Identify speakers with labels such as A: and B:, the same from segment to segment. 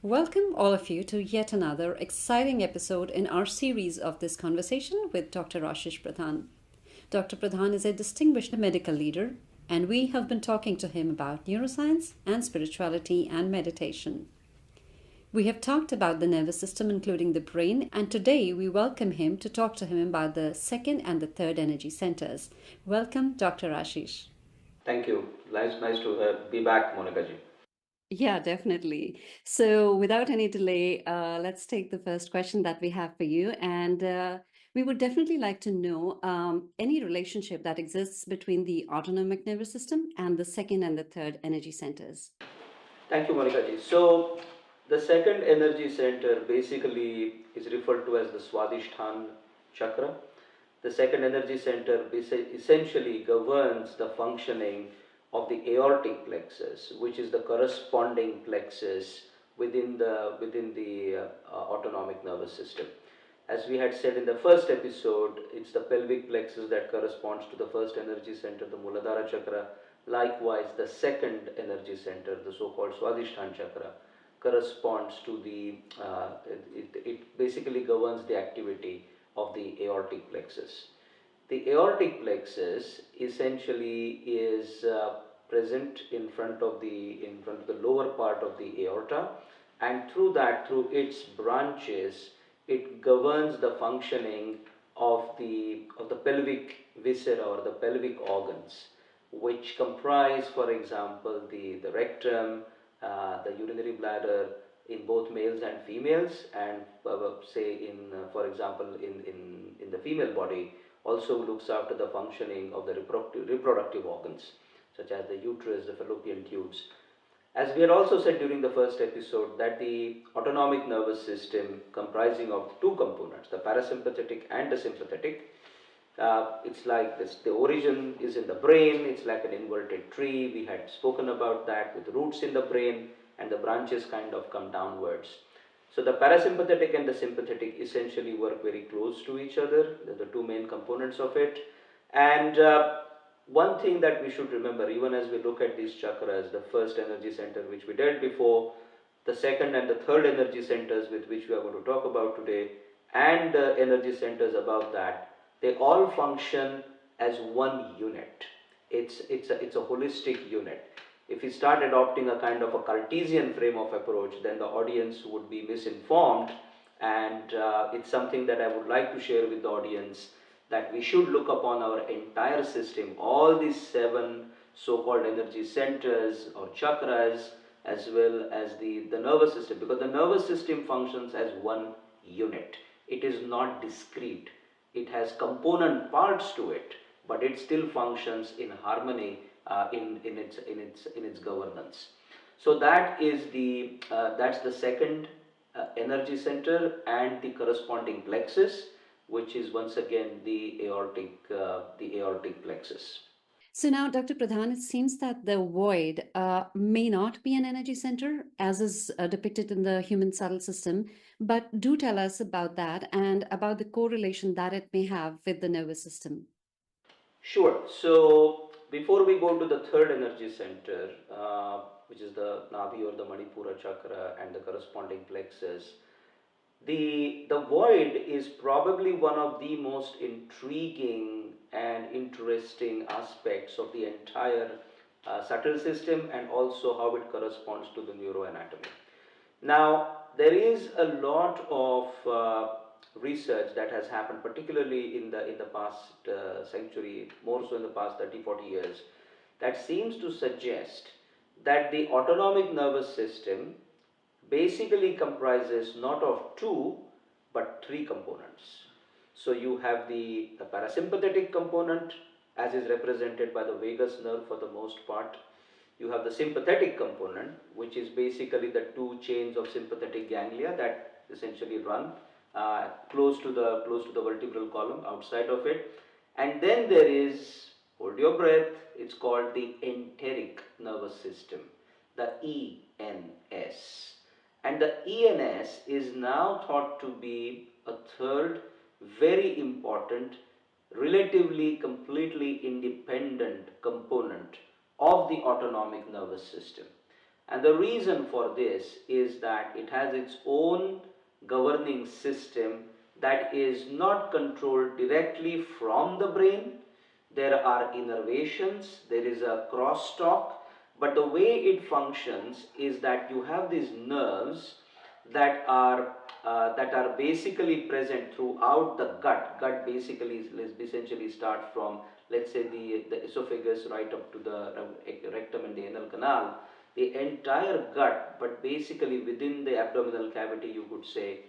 A: Welcome all of you to yet another exciting episode in our series of this conversation with Dr. Ashish Pradhan. Dr. Pradhan is a distinguished medical leader, and we have been talking to him about neuroscience and spirituality and meditation. We have talked about the nervous system, including the brain, and today we welcome him to talk to him about the second and the third energy centers. Welcome, Dr. Ashish.
B: Thank you. Nice to be back, Monica ji.
A: Yeah, definitely. So without any delay, let's take the first question that we have for you. And we would definitely like to know any relationship that exists between the autonomic nervous system and the second and the third energy centers.
B: Thank you, Monica ji. So, the second energy center basically is referred to as the Swadhisthana chakra. The second energy center essentially governs the functioning of the aortic plexus, which is the corresponding plexus within the autonomic nervous system. As we had said in the first episode, it's the pelvic plexus that corresponds to the first energy center, the Muladhara chakra. Likewise, the second energy center, the so-called Swadhisthana chakra, corresponds to it basically governs the activity of the aortic plexus. The aortic plexus essentially is present in front of the lower part of the aorta, and through its branches, it governs the functioning of the pelvic viscera or the pelvic organs, which comprise, for example, the rectum, the urinary bladder in both males and females, and for example, in the female body, also looks after the functioning of the reproductive organs, such as the uterus, the fallopian tubes. As we had also said during the first episode, that the autonomic nervous system, comprising of two components, the parasympathetic and the sympathetic, it's like this, the origin is in the brain. It's like an inverted tree. We had spoken about that, with roots in the brain and the branches kind of come downwards. So the parasympathetic and the sympathetic essentially work very close to each other. They're the two main components of it. And one thing that we should remember, even as we look at these chakras, the first energy center which we did before, the second and the third energy centers with which we are going to talk about today, and the energy centers above that, they all function as one unit. It's a holistic unit. If we start adopting a kind of a Cartesian frame of approach, then the audience would be misinformed, and it's something that I would like to share with the audience, that we should look upon our entire system, all these 7 so-called energy centers or chakras, as well as the nervous system, because the nervous system functions as one unit. It is not discrete. It has component parts to it, but it still functions in harmony in its governance. So that is that's the second energy center and the corresponding plexus, which is once again the aortic plexus.
A: So now, Dr. Pradhan, it seems that the void may not be an energy center, as is depicted in the human subtle system, but do tell us about that and about the correlation that it may have with the nervous system.
B: Sure. So before we go to the third energy center, which is the Nabhi or the Manipura chakra and the corresponding plexus, the void is probably one of the most intriguing and interesting aspects of the entire subtle system, and also how it corresponds to the neuroanatomy. Now, there is a lot of research that has happened, particularly in the past century, more so in the past 30-40 years, that seems to suggest that the autonomic nervous system basically comprises not of 2 but 3 components. So you have the parasympathetic component, as is represented by the vagus nerve for the most part. You have the sympathetic component, which is basically the 2 chains of sympathetic ganglia that essentially run close to the vertebral column, outside of it. And then there is, hold your breath, it's called the enteric nervous system, the ENS. And the ENS is now thought to be a third very important, relatively completely independent component of the autonomic nervous system. And the reason for this is that it has its own governing system that is not controlled directly from the brain. There are innervations, there is a crosstalk, but the way it functions is that you have these nerves that are basically present throughout the gut. Gut basically essentially starts from, let's say, the esophagus right up to the rectum and the anal canal, the entire gut, but basically within the abdominal cavity, you could say,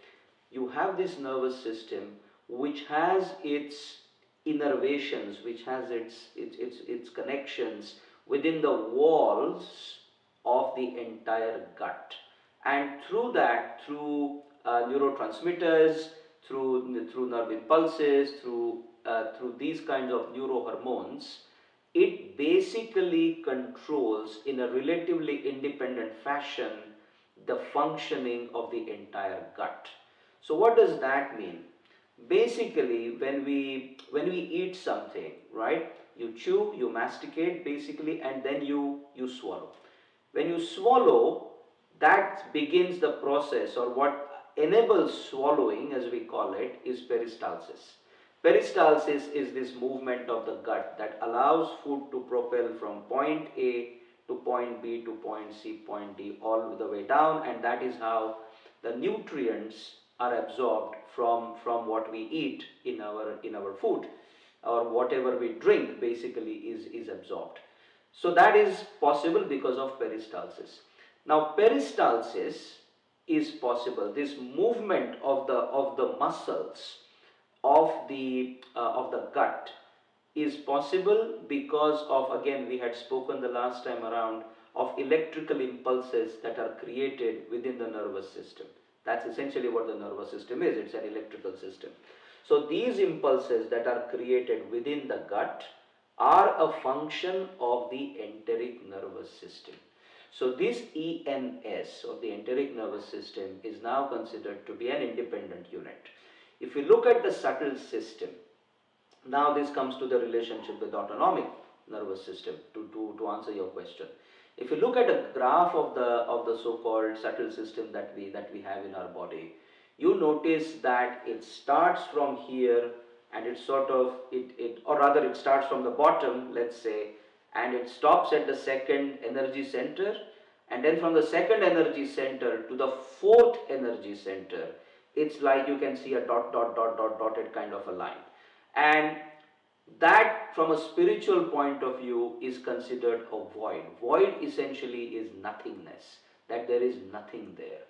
B: you have this nervous system which has its innervations, which has its connections within the walls of the entire gut. And through that, through neurotransmitters, through nerve impulses, through these kinds of neurohormones, it basically controls in a relatively independent fashion the functioning of the entire gut. So what does that mean? Basically, when we eat something, right, you chew, you masticate basically, and then you swallow. When you swallow, that begins the process, or what enables swallowing, as we call it, is peristalsis. Peristalsis is this movement of the gut that allows food to propel from point A to point B to point C, point D, all the way down, and that is how the nutrients are absorbed from what we eat in our food, or whatever we drink basically is absorbed. So that is possible because of peristalsis. Now peristalsis is possible, this movement of the muscles of the gut is possible because of, again, we had spoken the last time around, of electrical impulses that are created within the nervous system. That's essentially what the nervous system is. It's an electrical system. So these impulses that are created within the gut are a function of the enteric nervous system. So this ENS, or the enteric nervous system, is now considered to be an independent unit. If you look at the subtle system, now this comes to the relationship with the autonomic nervous system to answer your question. If you look at a graph of the so-called subtle system that we have in our body, you notice that it starts from here, and it starts from the bottom, let's say, and it stops at the second energy center, and then from the second energy center to the fourth energy center, it's like you can see a dotted kind of a line. And that, from a spiritual point of view, is considered a void. Void essentially is nothingness, that there is nothing there.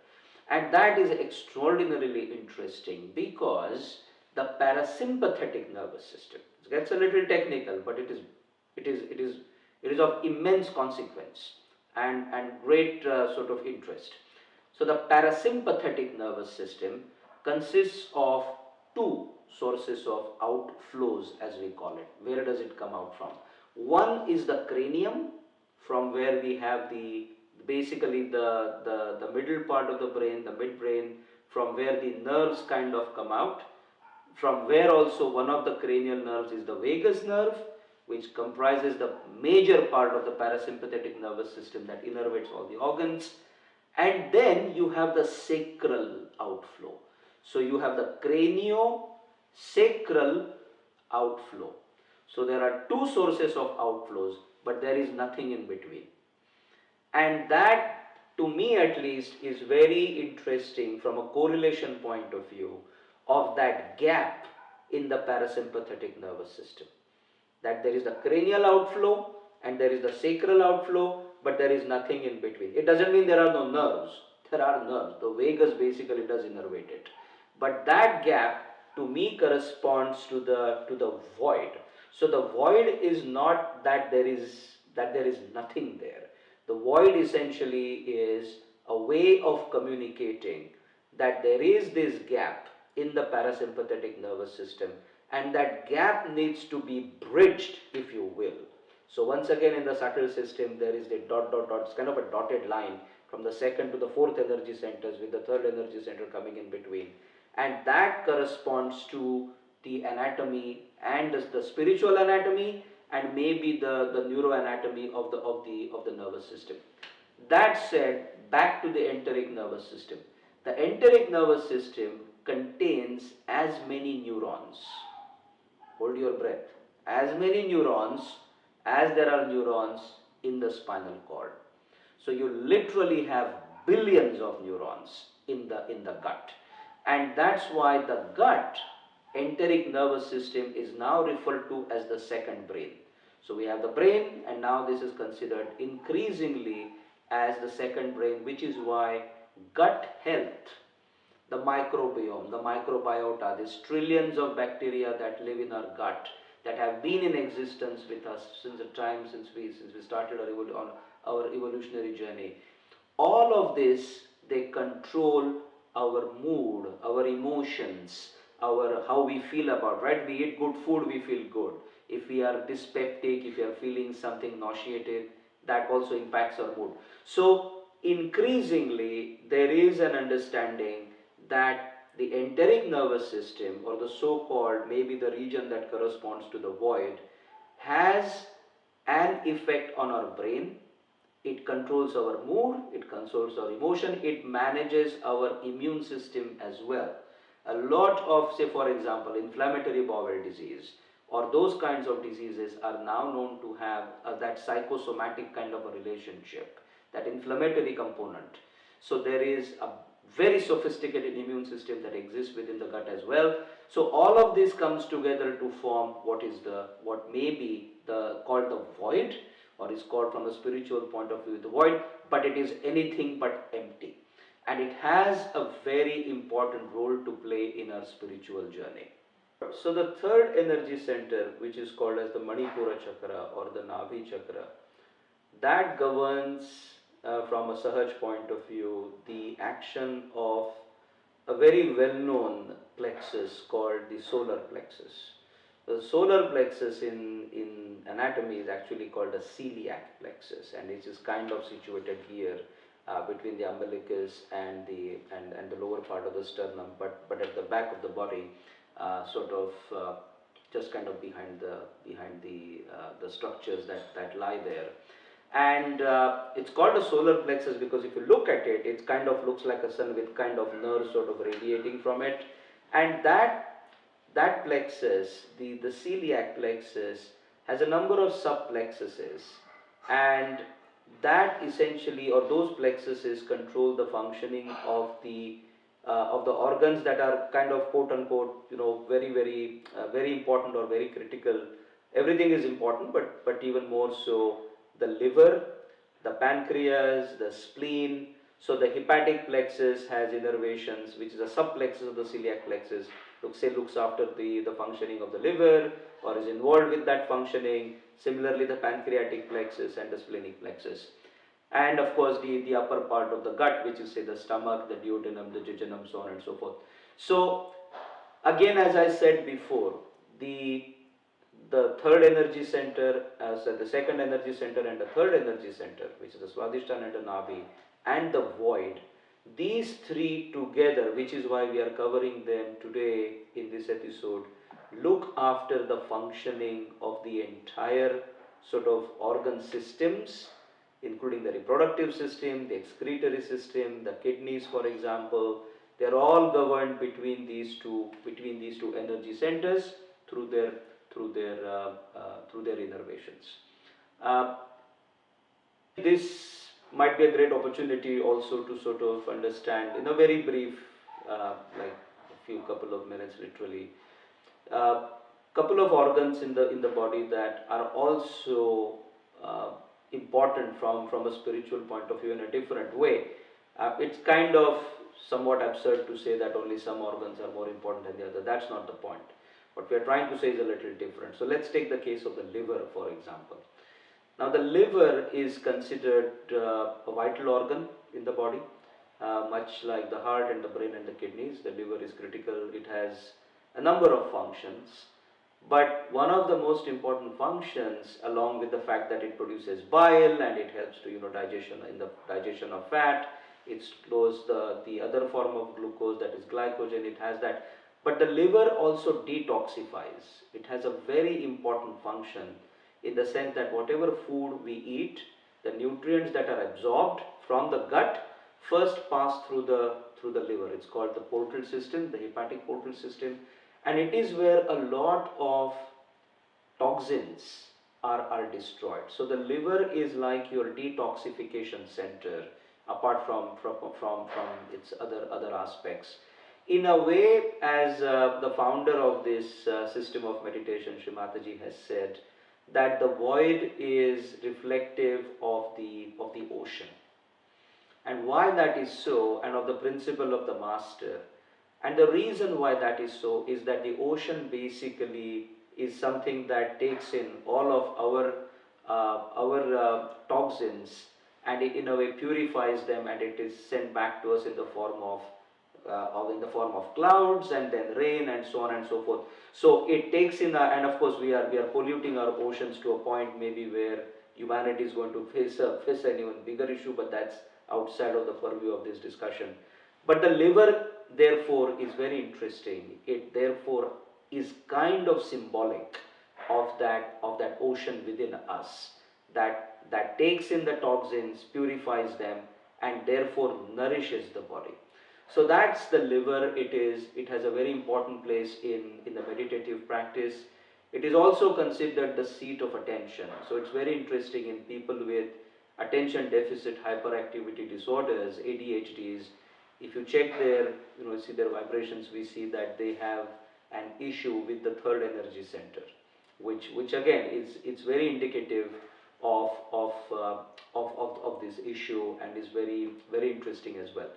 B: And that is extraordinarily interesting because the parasympathetic nervous system, it gets a little technical, but it is of immense consequence and great sort of interest. So the parasympathetic nervous system consists of two sources of outflows, as we call it. Where does it come out from? One is the cranium, from where we have basically the middle part of the brain, the midbrain, from where the nerves kind of come out. From where also one of the cranial nerves is the vagus nerve, which comprises the major part of the parasympathetic nervous system that innervates all the organs. And then you have the sacral outflow. So you have the craniosacral outflow. So there are two sources of outflows, but there is nothing in between. And that, to me at least, is very interesting from a correlation point of view of that gap in the parasympathetic nervous system. That there is the cranial outflow and there is the sacral outflow, but there is nothing in between. It doesn't mean there are no nerves. There are nerves. The vagus basically does innervate it. But that gap, to me, corresponds to the void. So the void is not that there is nothing there. The void essentially is a way of communicating that there is this gap in the parasympathetic nervous system, and that gap needs to be bridged, if you will. So once again, in the subtle system, there is the dot dot dot, it's kind of a dotted line from the second to the fourth energy centers, with the third energy center coming in between, and that corresponds to the anatomy and the spiritual anatomy, and maybe the neuroanatomy of the nervous system. That said, back to the enteric nervous system. The enteric nervous system contains as many neurons. Hold your breath. As many neurons as there are neurons in the spinal cord. So you literally have billions of neurons in the gut. And that's why the gut enteric nervous system is now referred to as the second brain. So we have the brain, and now this is considered increasingly as the second brain, which is why gut health, the microbiome, the microbiota, these trillions of bacteria that live in our gut, that have been in existence with us since the time since we started our evolutionary journey. All of this, they control our mood, our emotions, our how we feel about, right? We eat good food, we feel good. If we are dyspeptic, if we are feeling something nauseated, that also impacts our mood. So increasingly, there is an understanding that the enteric nervous system, or the so-called, maybe the region that corresponds to the void, has an effect on our brain. It controls our mood, it controls our emotion, it manages our immune system as well. A lot of, say for example, inflammatory bowel disease or those kinds of diseases are now known to have that psychosomatic kind of a relationship, that inflammatory component. So there is a very sophisticated immune system that exists within the gut as well. So all of this comes together to form what may be called the void, or is called from a spiritual point of view the void, but it is anything but empty. And it has a very important role to play in our spiritual journey. So the third energy center, which is called as the Manipura chakra or the Nabhi chakra, that governs from a Sahaj point of view the action of a very well-known plexus called the solar plexus. The solar plexus in anatomy is actually called a celiac plexus, and it is kind of situated here between the umbilicus and the lower part of the sternum, but at the back of the body, just kind of behind the structures that lie there. And it's called a solar plexus because if you look at it, it kind of looks like a sun with kind of nerves sort of radiating from it. And that plexus, the celiac plexus, has a number of subplexuses, and that essentially, or those plexuses, control the functioning of the organs that are kind of quote unquote, very very important or very critical. Everything is important, but even more so the liver, the pancreas, the spleen. So the hepatic plexus has innervations, which is a subplexus of the celiac plexus. Looks after the functioning of the liver, or is involved with that functioning. Similarly, the pancreatic plexus and the splenic plexus. And of course, the upper part of the gut, which is say the stomach, the duodenum, the jejunum, so on and so forth. So again, as I said before, the third energy center, the second energy center and the third energy center, which is the Swadhisthana and the Nabhi, and the void, these three together, which is why we are covering them today in this episode, look after the functioning of the entire sort of organ systems, including the reproductive system, the excretory system, the kidneys, for example. They are all governed between these two energy centers through their innervations. This might be a great opportunity also to sort of understand in a very brief, like couple of minutes literally, couple of organs in the body that are also important from a spiritual point of view in a different way. It's kind of somewhat absurd to say that only some organs are more important than the other. That's not the point. What we are trying to say is a little different. So let's take the case of the liver, for example. Now the liver is considered a vital organ in the body. much like the heart and the brain and the kidneys. The liver is critical. It has a number of functions. But one of the most important functions, along with the fact that it produces bile and it helps to digestion in the digestion of fat, it stores the other form of glucose, that is glycogen. It has that. But the liver also detoxifies. It has a very important function in the sense that whatever food we eat, the nutrients that are absorbed from the gut first pass through the liver. It's called the portal system, the hepatic portal system, and it is where a lot of toxins are destroyed. So the liver is like your detoxification center, apart from its other aspects. In a way, as the founder of this system of meditation, Sri Mataji, has said, that the void is reflective of the ocean. And why that is so, and of the principle of the master. And the reason why that is so is that the ocean basically is something that takes in all of our toxins, and it in a way purifies them, and it is sent back to us in the form of clouds and then rain and so on and so forth. So it takes in, and of course we are polluting our oceans to a point maybe where humanity is going to face an even bigger issue, but that's outside of the purview of this discussion. But the liver, therefore, is very interesting. It therefore is kind of symbolic of that ocean within us that takes in the toxins, purifies them, and therefore nourishes the body. So that's the liver. It has a very important place in the meditative practice. It is also considered the seat of attention. So it's very interesting in people with attention deficit hyperactivity disorders, ADHDs. If you check their, see their vibrations, we see that they have an issue with the third energy center, which again it's very indicative of this issue, and is very very interesting as well.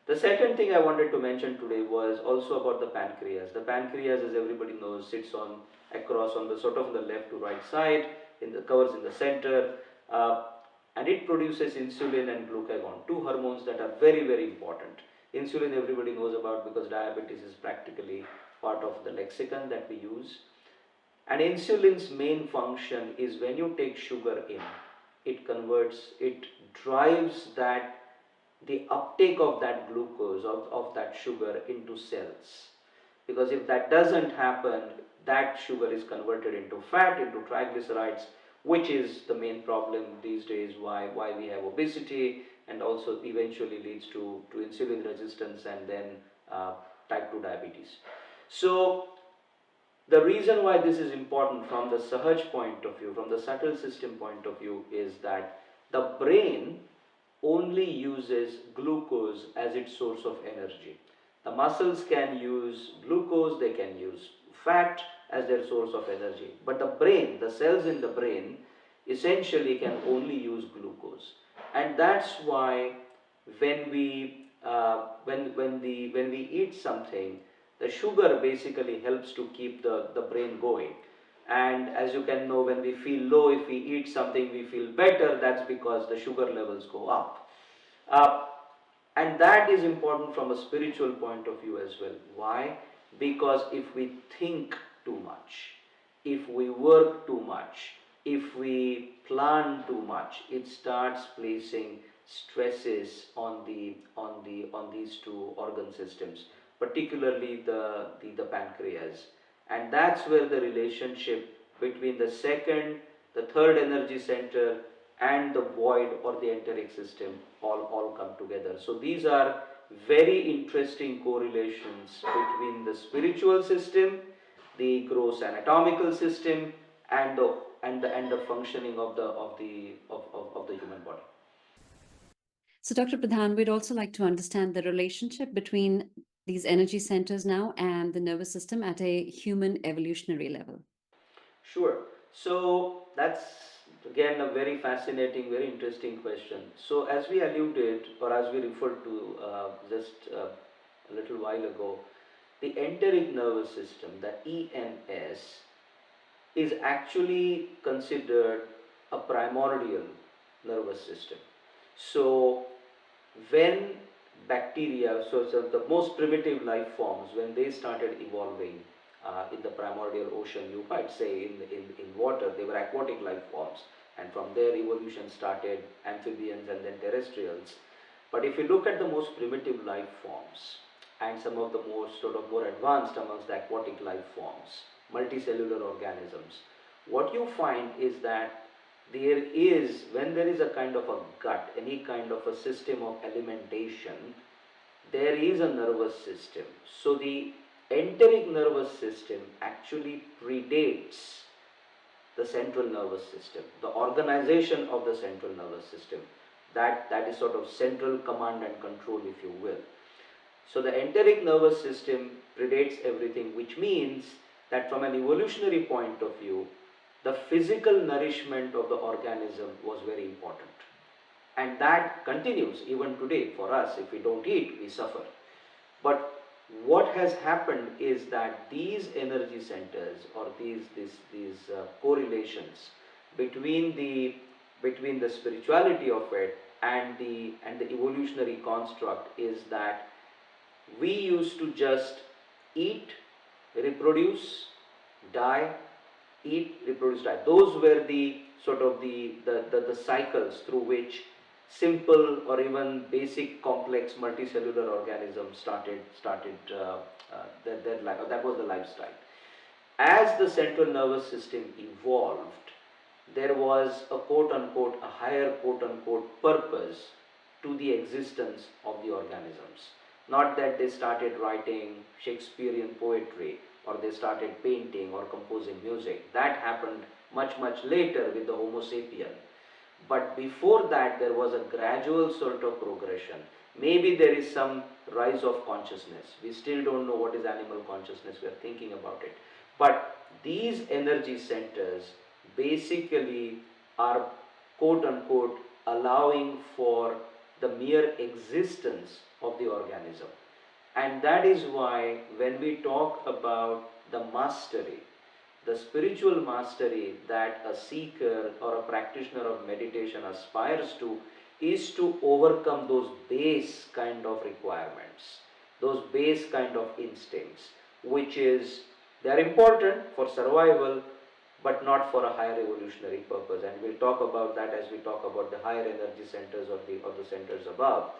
B: The second thing I wanted to mention today was also about the pancreas. The pancreas, as everybody knows, sits across on the sort of the left to right side, covers in the center, and it produces insulin and glucagon, two hormones that are very very important. Insulin everybody knows about because diabetes is practically part of the lexicon that we use. And insulin's main function is when you take sugar in, it drives the uptake of that glucose, of that sugar into cells. Because if that doesn't happen, that sugar is converted into fat, into triglycerides, which is the main problem these days, why we have obesity, and also eventually leads to insulin resistance, and then type 2 diabetes. So the reason why this is important from the Sahaj point of view, from the subtle system point of view, is that the brain only uses glucose as its source of energy. The muscles can use glucose, they can use fat as their source of energy. But the brain, the cells in the brain, essentially can only use glucose. And that's why when we eat something, the sugar basically helps to keep the brain going. And as you can know, when we feel low, if we eat something, we feel better. That's because the sugar levels go up. And that is important from a spiritual point of view as well. Why? Because if we think too much, if we work too much, if we plan too much, it starts placing stresses on these two organ systems, particularly the pancreas. And that's where the relationship between the third energy center and the void or the enteric system all come together. So these are very interesting correlations between the spiritual system, the gross anatomical system, and the functioning of the human body.
A: So, Dr. Pradhan, we'd also like to understand the relationship between these energy centers now and the nervous system at a human evolutionary level.
B: Sure. So that's again a very fascinating, very interesting question. So as we alluded, or as we referred to just a little while ago, the enteric nervous system, the ENS, is actually considered a primordial nervous system. So when bacteria, so the most primitive life forms, when they started evolving in the primordial ocean, you might say in water, they were aquatic life forms, and from there evolution started, amphibians and then terrestrials. But if you look at the most primitive life forms and some of the most sort of more advanced amongst the aquatic life forms, multicellular organisms, what you find is that there is, when there is a kind of a gut, any kind of a system of alimentation, there is a nervous system. So the enteric nervous system actually predates the central nervous system, the organization of the central nervous system. That is sort of central command and control, if you will. So the enteric nervous system predates everything, which means that from an evolutionary point of view, the physical nourishment of the organism was very important. And that continues even today for us. If we don't eat, we suffer. But what has happened is that these energy centers, or these correlations between the spirituality of it and the evolutionary construct, is that we used to just eat, reproduce, die, eat, reproduce, die. Those were the sort of the cycles through which simple or even basic complex multicellular organisms started their life. That was the lifestyle. As the central nervous system evolved, there was a quote unquote, a higher quote unquote purpose to the existence of the organisms. Not that they started writing Shakespearean poetry, or they started painting or composing music. That happened much later with the Homo sapien. But before that, there was a gradual sort of progression. Maybe there is some rise of consciousness. We still don't know what is animal consciousness. We are thinking about it. But these energy centers basically are quote unquote allowing for the mere existence of the organism. And that is why when we talk about the mastery, the spiritual mastery that a seeker or a practitioner of meditation aspires to, is to overcome those base kind of requirements, those base kind of instincts, which is, they are important for survival, but not for a higher evolutionary purpose. And we'll talk about that as we talk about the higher energy centers or the centers above.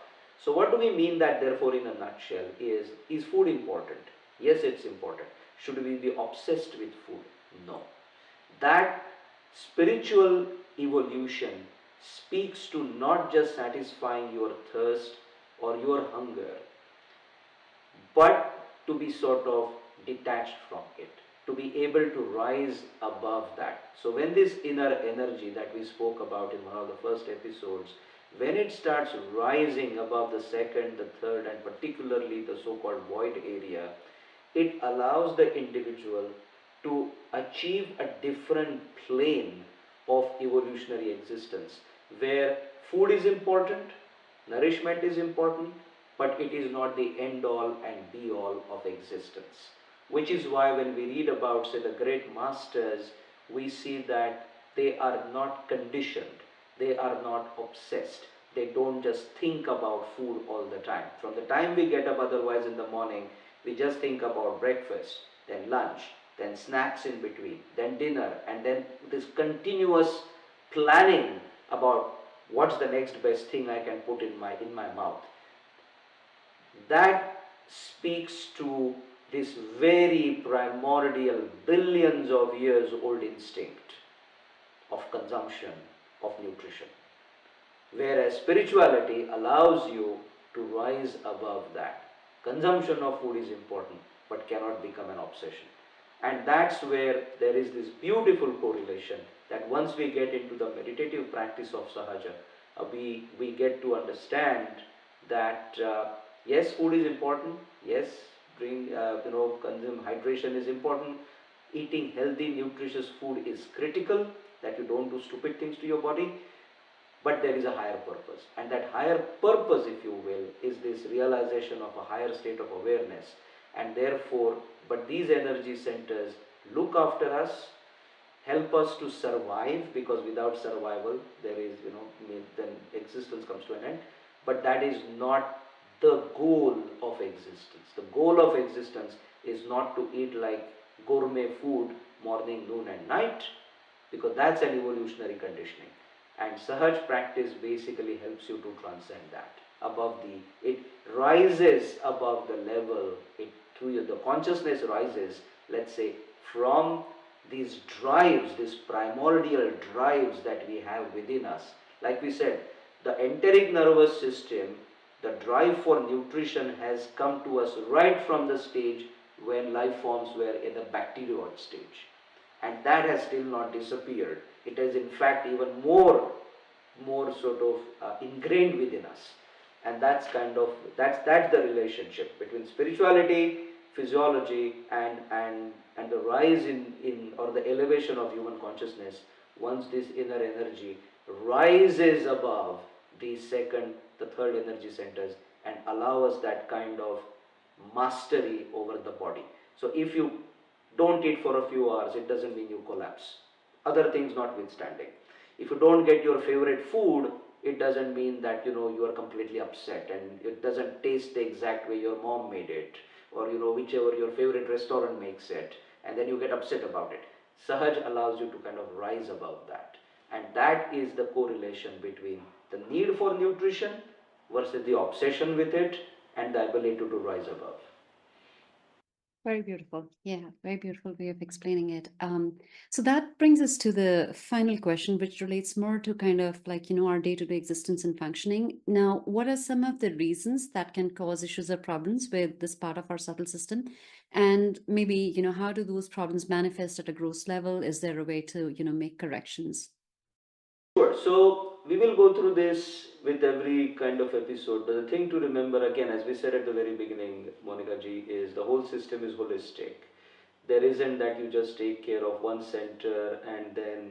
B: So what do we mean that, therefore, in a nutshell, is food important? Yes, it's important. Should we be obsessed with food? No. That spiritual evolution speaks to not just satisfying your thirst or your hunger, but to be sort of detached from it, to be able to rise above that. So when this inner energy that we spoke about in one of the first episodes, when it starts rising above the second, the third, and particularly the so-called void area, it allows the individual to achieve a different plane of evolutionary existence, where food is important, nourishment is important, but it is not the end-all and be-all of existence. Which is why when we read about, say, the great masters, we see that they are not conditioned, they are not obsessed. They don't just think about food all the time. From the time we get up otherwise in the morning, we just think about breakfast, then lunch, then snacks in between, then dinner, and then this continuous planning about what's the next best thing I can put in my mouth. That speaks to this very primordial, billions of years old instinct of consumption, of nutrition. Whereas spirituality allows you to rise above that. Consumption of food is important, but cannot become an obsession. And that's where there is this beautiful correlation, that once we get into the meditative practice of Sahaja, we get to understand that yes, food is important, yes, consume hydration is important, eating healthy, nutritious food is critical, that you don't do stupid things to your body, but there is a higher purpose. And that higher purpose, if you will, is this realization of a higher state of awareness. And therefore, but these energy centers look after us, help us to survive, because without survival, there is, then existence comes to an end. But that is not the goal of existence. The goal of existence is not to eat like gourmet food morning, noon and night, because that's an evolutionary conditioning. And Sahaj practice basically helps you to transcend that. It rises above the level, the consciousness rises, let's say, from these drives, these primordial drives that we have within us. Like we said, the enteric nervous system, the drive for nutrition has come to us right from the stage when life forms were in the bacterioid stage. And that has still not disappeared. It is in fact even more sort of ingrained within us. And that's the relationship between spirituality, physiology, and the rise in or the elevation of human consciousness. Once this inner energy rises above the second, the third energy centers and allow us that kind of mastery over the body. So if you don't eat for a few hours, it doesn't mean you collapse. Other things notwithstanding. If you don't get your favorite food, it doesn't mean that you are completely upset and it doesn't taste the exact way your mom made it, or whichever your favorite restaurant makes it, and then you get upset about it. Sahaj allows you to kind of rise above that, and that is the correlation between the need for nutrition versus the obsession with it and the ability to rise above.
A: Very beautiful. Yeah, very beautiful way of explaining it. So that brings us to the final question, which relates more to kind of like, our day-to-day existence and functioning. Now, what are some of the reasons that can cause issues or problems with this part of our subtle system? And maybe, how do those problems manifest at a gross level? Is there a way to, make corrections?
B: Sure. So we will go through this with every kind of episode. But the thing to remember, again, as we said at the very beginning, Monica ji, is the whole system is holistic. There isn't that you just take care of one center and then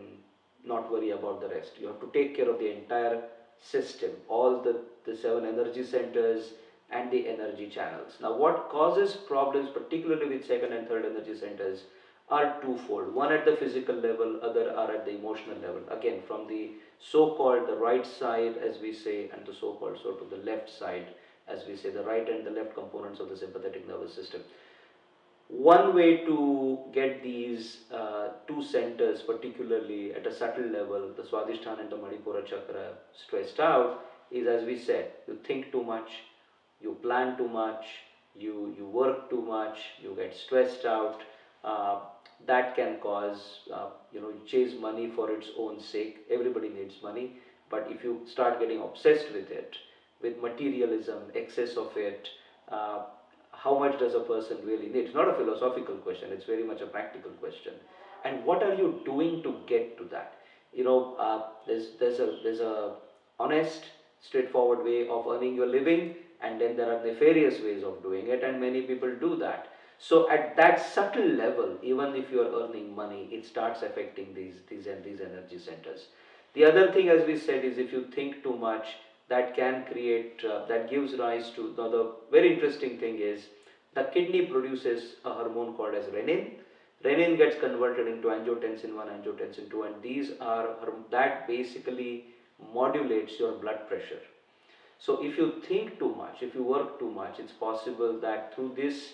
B: not worry about the rest. You have to take care of the entire system, all the 7 energy centers and the energy channels. Now, what causes problems, particularly with second and third energy centers, are twofold. One at the physical level, other are at the emotional level. Again, from the so-called the right side, as we say, and the so-called sort of the left side, as we say, the right and the left components of the sympathetic nervous system. One way to get these two centers, particularly at a subtle level, the Swadhisthana and the Manipura chakra, stressed out, is, as we said, you think too much, you plan too much, you work too much, you get stressed out. That can cause, you chase money for its own sake. Everybody needs money, but if you start getting obsessed with it, with materialism, excess of it, how much does a person really need? It's not a philosophical question, it's very much a practical question. And what are you doing to get to that? There's a honest, straightforward way of earning your living, and then there are nefarious ways of doing it, and many people do that. So at that subtle level, even if you are earning money, it starts affecting these energy centers. The other thing, as we said, is if you think too much, that can create, that gives rise to, now the very interesting thing is, the kidney produces a hormone called as renin. Renin gets converted into angiotensin 1, angiotensin 2, and these are, that basically modulates your blood pressure. So if you think too much, if you work too much, it's possible that through this,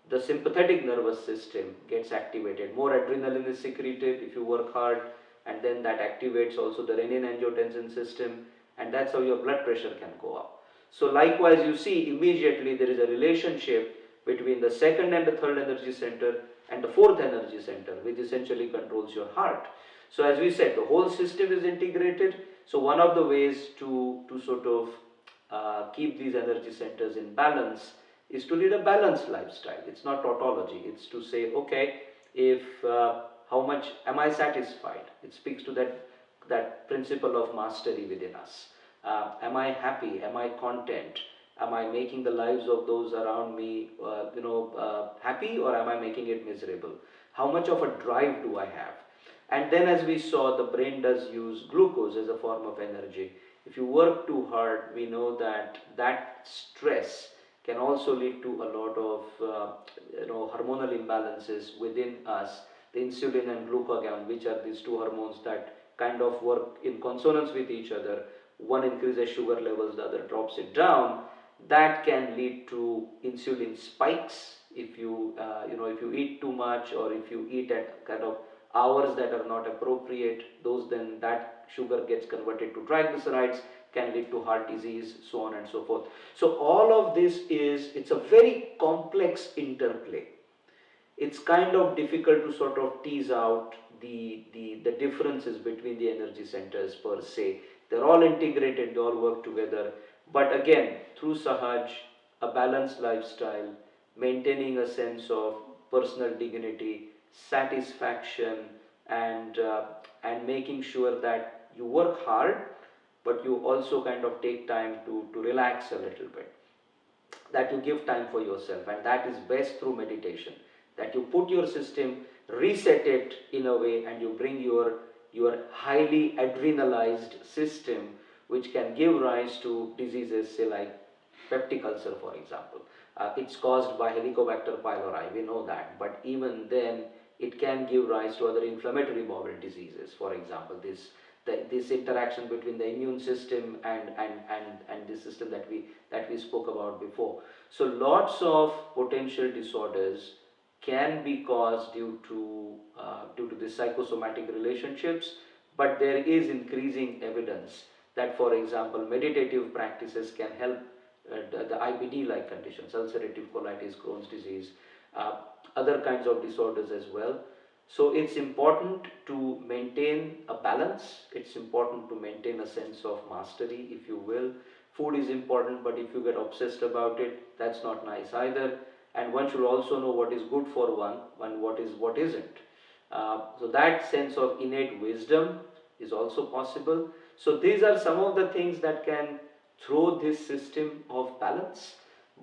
B: the sympathetic nervous system gets activated. More adrenaline is secreted if you work hard, and then that activates also the renin-angiotensin system, and that's how your blood pressure can go up. So likewise, you see immediately there is a relationship between the second and the third energy center and the fourth energy center, which essentially controls your heart. So as we said, the whole system is integrated. So one of the ways to sort of keep these energy centers in balance is to lead a balanced lifestyle. It's not tautology. It's to say, okay, if how much am I satisfied? It speaks to that principle of mastery within us. Am I happy? Am I content? Am I making the lives of those around me, happy, or am I making it miserable? How much of a drive do I have? And then, as we saw, the brain does use glucose as a form of energy. If you work too hard, we know that stress can also lead to a lot of hormonal imbalances within us. The insulin and glucagon, which are these two hormones that kind of work in consonance with each other. One increases sugar levels, the other drops it down. that can lead to insulin spikes if you if you eat too much, or if you eat at kind of hours that are not appropriate. Then that sugar gets converted to triglycerides, can lead to heart disease, so on and so forth. So all of this it's a very complex interplay. It's kind of difficult to sort of tease out the differences between the energy centers per se. They're all integrated, they all work together. But again, through Sahaj, a balanced lifestyle, maintaining a sense of personal dignity, satisfaction, and making sure that you work hard, but you also kind of take time to relax a little bit, that you give time for yourself, and that is best through meditation, that you put your system, reset it in a way, and you bring your highly adrenalized system, which can give rise to diseases, say like peptic ulcer, for example. It's caused by Helicobacter pylori, we know that, but even then it can give rise to other inflammatory bowel diseases, for example. This interaction between the immune system and the system that we spoke about before. So lots of potential disorders can be caused due to the psychosomatic relationships, but there is increasing evidence that, for example, meditative practices can help the IBD-like conditions, ulcerative colitis, Crohn's disease, other kinds of disorders as well. So it's important to maintain a balance. It's important to maintain a sense of mastery, if you will. Food is important, but if you get obsessed about it, that's not nice either. And one should also know what is good for one and what isn't. So that sense of innate wisdom is also possible. So these are some of the things that can throw this system of balance,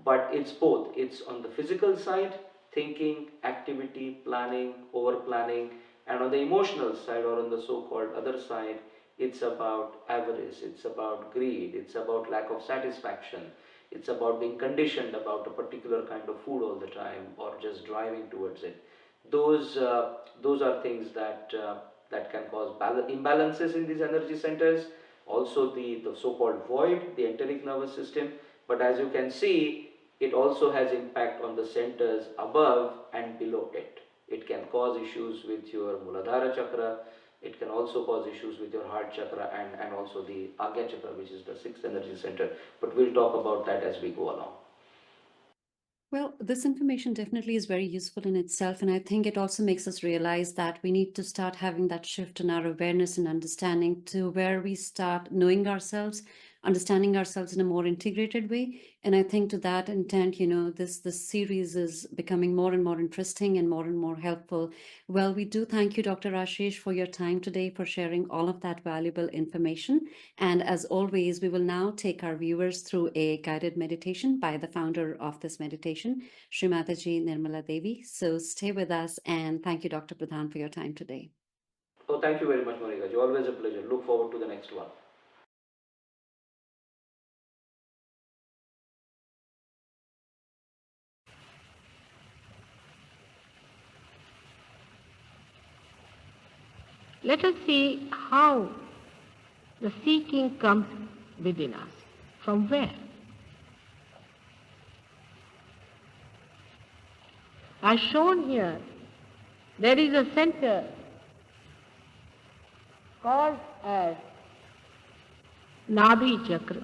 B: but it's both. It's on the physical side, thinking, activity, planning, over planning, and on the emotional side, or on the so-called other side, it's about avarice, it's about greed, it's about lack of satisfaction, it's about being conditioned about a particular kind of food all the time, or just driving towards it. Those are things that can cause imbalances in these energy centers. Also the so-called void, the enteric nervous system. But as you can see, it also has impact on the centers above and below it. It can cause issues with your Muladhara chakra. It can also cause issues with your heart chakra, and also the Agya chakra, which is the sixth energy center. But we'll talk about that as we go along.
A: Well, this information definitely is very useful in itself. And I think it also makes us realize that we need to start having that shift in our awareness and understanding, to where we start knowing ourselves, understanding ourselves in a more integrated way. And I think to that intent, this series is becoming more and more interesting and more helpful. Well, we do thank you, Dr. Ashish, for your time today, for sharing all of that valuable information. And as always, we will now take our viewers through a guided meditation by the founder of this meditation, Srimataji Nirmala Devi. So stay with us, and thank you, Dr. Pradhan, for your time today.
B: Oh, thank you very much, Monika. Always a pleasure. Look forward to the next one.
C: Let us see how the seeking comes within us. From where? As shown here, there is a center called as Nabhi chakra,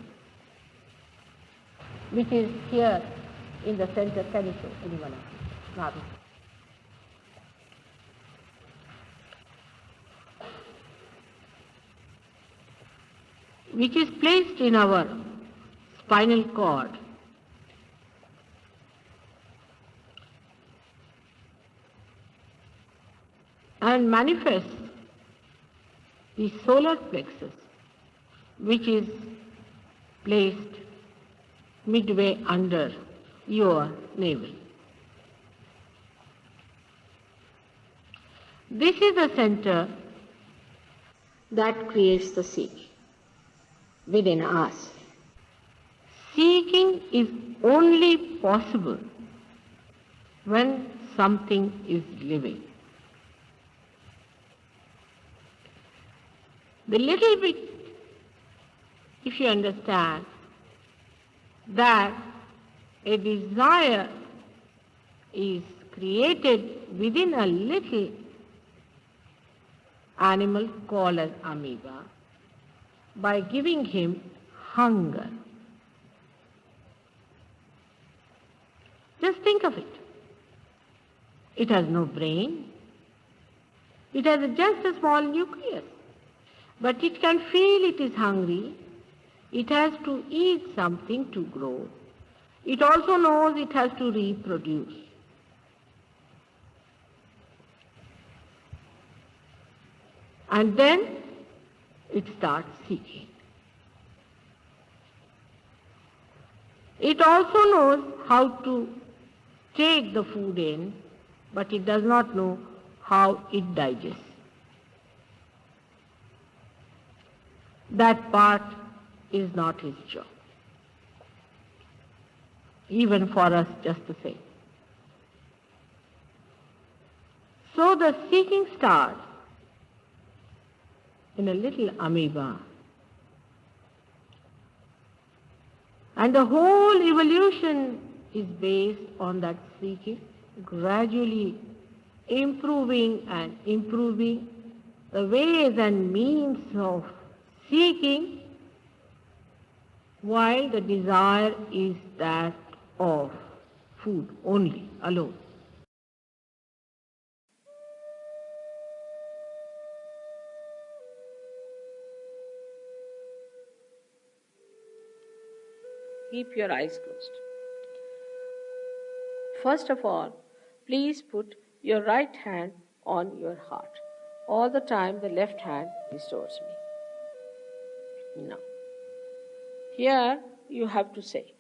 C: which is here in the center. Can you show anyone else? Nabhi. Which is placed in our spinal cord. And manifests the solar plexus, which is placed midway under your navel. This is the center that creates the seeking within us. Seeking is only possible when something is living. The little bit, if you understand that a desire is created within a little animal called as amoeba by giving him hunger. Just think of it. It has no brain. It has just a small nucleus. But it can feel it is hungry. It has to eat something to grow. It also knows it has to reproduce. And then it starts seeking. It also knows how to take the food in, but it does not know how it digests. That part is not his job. Even for us, just the same. So the seeking starts in a little amoeba. And the whole evolution is based on that seeking, gradually improving and improving the ways and means of seeking, while the desire is that of food only, alone.
D: Keep your eyes closed. First of all, please put your right hand on your heart. All the time the left hand is towards me. Now, here you have to say,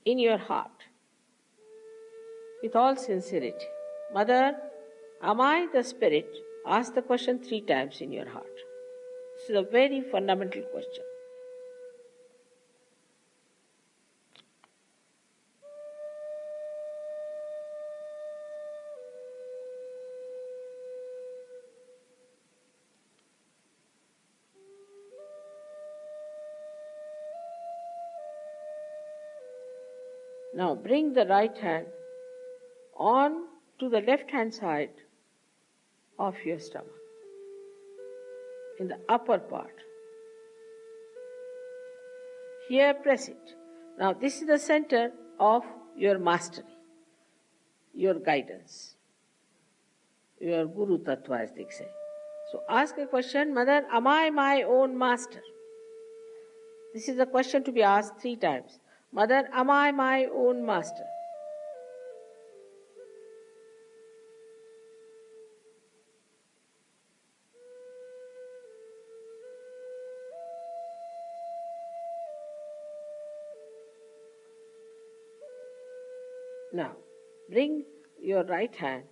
D: in your heart, with all sincerity, Mother, am I the spirit? Ask the question 3 times in your heart. This is a very fundamental question. Now bring the right hand on to the left hand side of your stomach, in the upper part. Here press it. Now this is the center of your mastery, your guidance, your Guru Tattva as they say. So ask a question, Mother, am I my own master? This is a question to be asked 3 times. Mother, am I my own master? Now, bring your right hand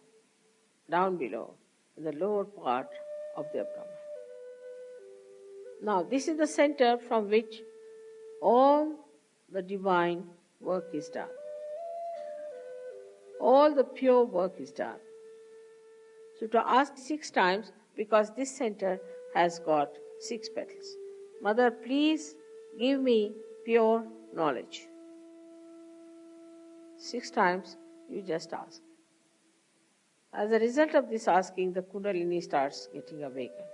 D: down below, in the lower part of the abdomen. Now, this is the center from which all the divine work is done. All the pure work is done. So to ask 6 times, because this center has got 6 petals. Mother, please give me pure knowledge. 6 times you just ask. As a result of this asking, the Kundalini starts getting awakened.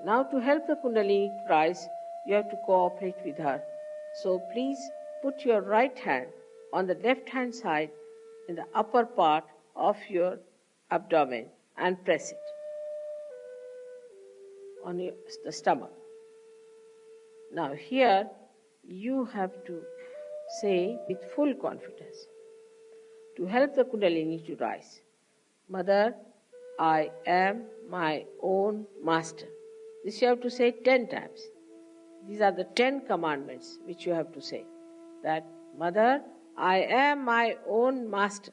D: Now to help the Kundalini rise, you have to cooperate with her. So please put your right hand on the left hand side in the upper part of your abdomen and press it on the stomach. Now here you have to say with full confidence, to help the Kundalini to rise, Mother, I am my own master. This you have to say 10 times. These are the 10 commandments which you have to say. That, Mother, I am my own master.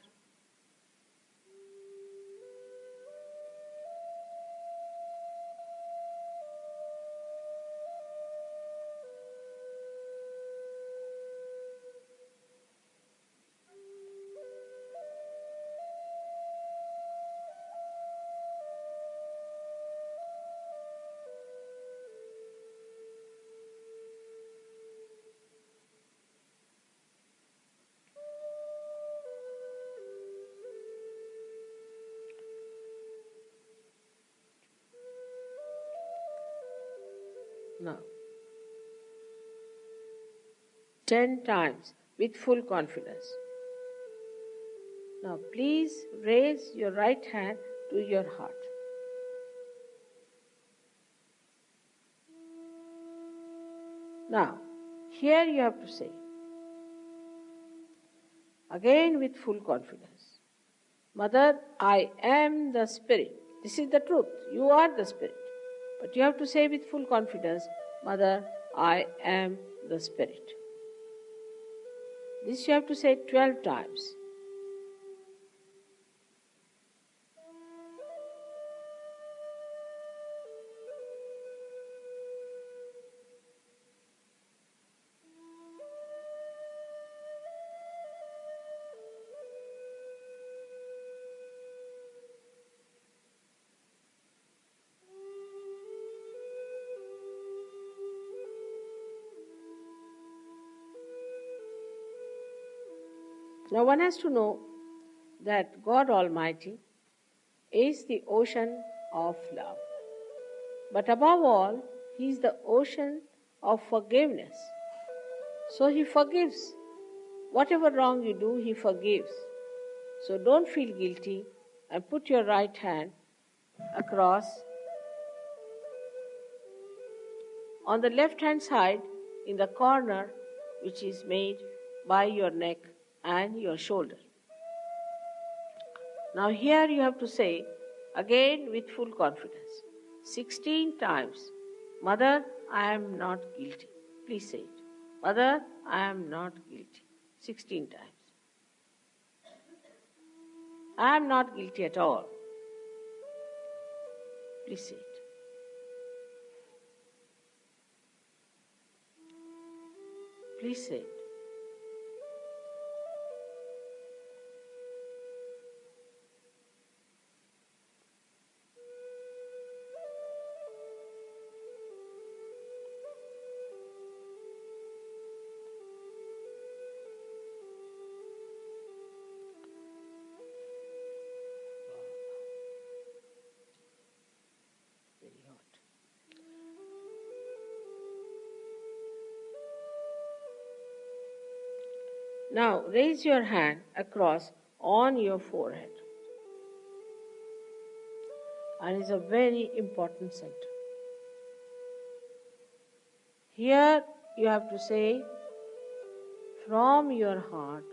D: Now, 10 times with full confidence. Now, please raise your right hand to your heart. Now, here you have to say, again with full confidence, Mother, I am the Spirit. This is the truth. You are the Spirit. But you have to say with full confidence, Mother, I am the Spirit. This you have to say 12 times. Now one has to know that God Almighty is the ocean of love. But above all, He is the ocean of forgiveness. So He forgives. Whatever wrong you do, He forgives. So don't feel guilty and put your right hand across. On the left hand side, in the corner which is made by your neck and your shoulder. Now here you have to say, again with full confidence, 16 times, Mother, I am not guilty. Please say it. Mother, I am not guilty. 16 times. I am not guilty at all. Please say it. Please say it. Now raise your hand across on your forehead. And it's a very important center. Here you have to say from your heart,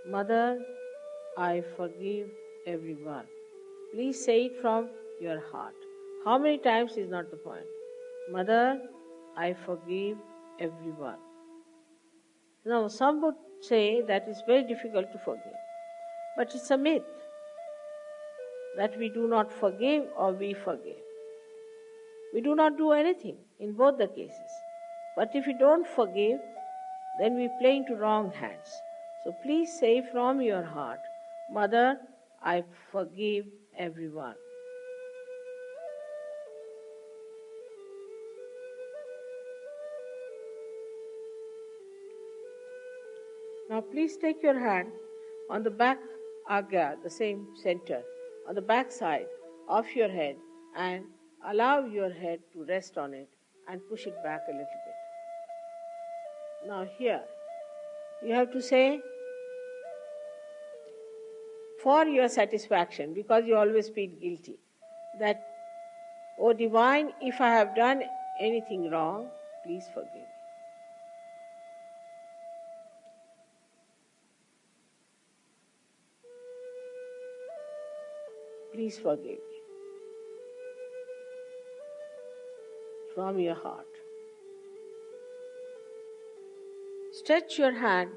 D: Mother, I forgive everyone. Please say it from your heart. How many times is not the point. Mother, I forgive everyone. Now some would say that it's very difficult to forgive. But it's a myth that we do not forgive or we forgive. We do not do anything in both the cases. But if we don't forgive, then we play into wrong hands. So please say from your heart, Mother, I forgive everyone. Now please take your hand on the back agya, the same center, on the back side of your head and allow your head to rest on it and push it back a little bit. Now here, you have to say, for your satisfaction, because you always feel guilty, that, O Divine, if I have done anything wrong, please forgive me. Please forgive me. From your heart. Stretch your hand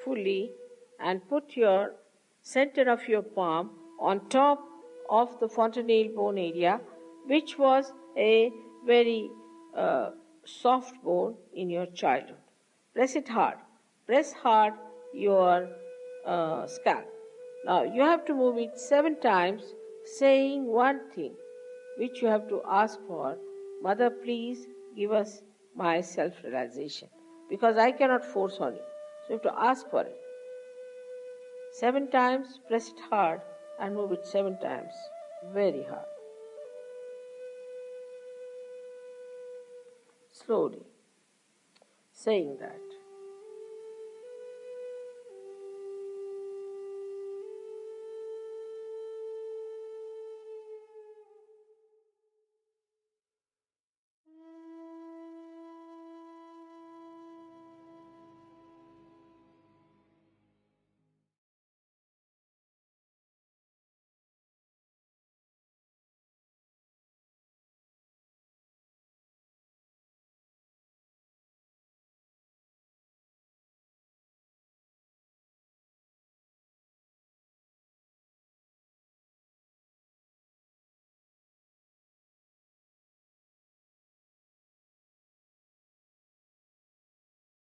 D: fully and put your center of your palm on top of the fontanelle bone area, which was a very soft bone in your childhood. Press it hard. Press hard your scalp. Now you have to move it 7 times, saying one thing, which you have to ask for. Mother, please give us my self-realization, because I cannot force on you. So you have to ask for it. 7 times, press it hard and move it 7 times, very hard. slowly, saying that